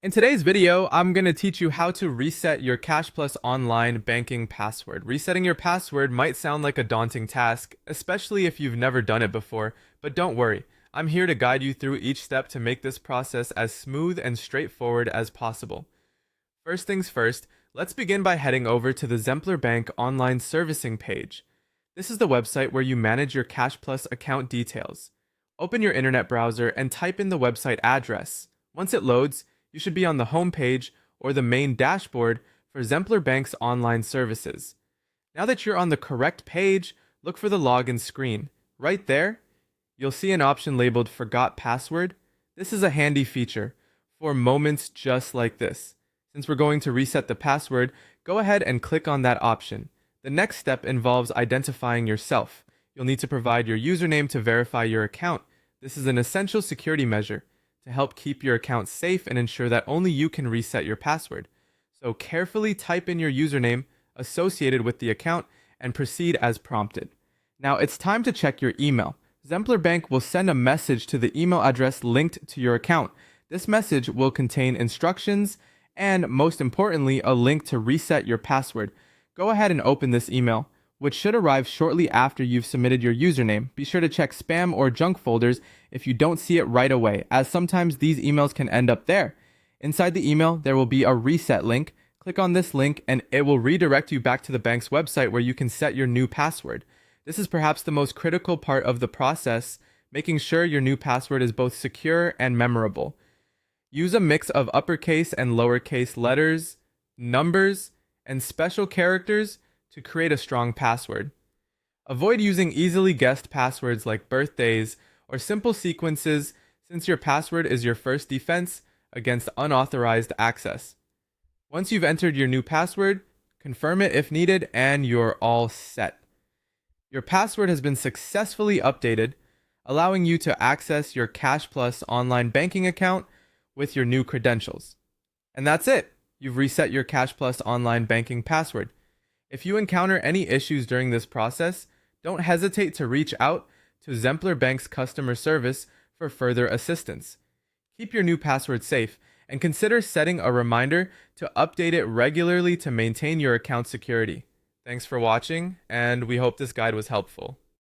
In today's video, I'm going to teach you how to reset your Cashplus online banking password. Resetting your password might sound like a daunting task, especially if you've never done it before, but don't worry. I'm here to guide you through each step to make this process as smooth and straightforward as possible. First things first, let's begin by heading over to the Zempler Bank online servicing page. This is the website where you manage your Cashplus account details. Open your internet browser and type in the website address. Once it loads, you should be on the home page or the main dashboard for Zempler Bank's online services. Now that you're on the correct page, look for the login screen. Right there, you'll see an option labeled Forgot Password. This is a handy feature for moments just like this. Since we're going to reset the password, go ahead and click on that option. The next step involves identifying yourself. You'll need to provide your username to verify your account. This is an essential security measure to help keep your account safe and ensure that only you can reset your password. So carefully type in your username associated with the account and proceed as prompted. Now it's time to check your email. Zempler Bank will send a message to the email address linked to your account. This message will contain instructions and, most importantly, a link to reset your password. Go ahead and open this email, which should arrive shortly after you've submitted your username. Be sure to check spam or junk folders if you don't see it right away, as sometimes these emails can end up there. Inside the email, there will be a reset link. Click on this link and it will redirect you back to the bank's website where you can set your new password. This is perhaps the most critical part of the process, making sure your new password is both secure and memorable. Use a mix of uppercase and lowercase letters, numbers, and special characters to create a strong password. Avoid using easily guessed passwords like birthdays or simple sequences, since your password is your first defense against unauthorized access. Once you've entered your new password, confirm it if needed and you're all set. Your password has been successfully updated, allowing you to access your Cashplus online banking account with your new credentials. And that's it. You've reset your Cashplus online banking password. If you encounter any issues during this process, don't hesitate to reach out to Zempler Bank's customer service for further assistance. Keep your new password safe and consider setting a reminder to update it regularly to maintain your account security. Thanks for watching, and we hope this guide was helpful.